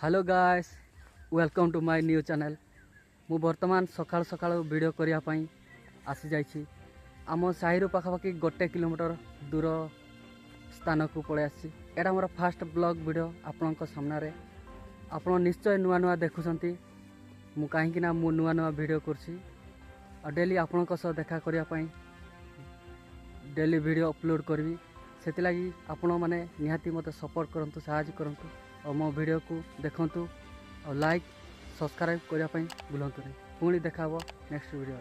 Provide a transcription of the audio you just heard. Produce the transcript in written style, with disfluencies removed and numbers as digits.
Hello guys, welcome to my new channel. मु बर्तमान सकाल सकाल वीडियो करने आसी जाइए। आम साहिर पाखापाखि 1 किलोमीटर दूर स्थान को पलि आसी। एटा मोर फास्ट ब्लॉग वीडियो आपण सामने। आप निश्चय नुआ नुआ देखुंट मु कहीं नुआ नुआ वीडियो करसी और डेली आपण देखा करने डेली वीडियो अपलोड करी। से लगी आपण मैंने निहाती मत सपोर्ट करूँ, साहय करूँ और मो वीडियो को देखूँ और लाइक सब्सक्राइब करने भूलु नहीं। पुणी देखा नेक्स्ट वीडियो।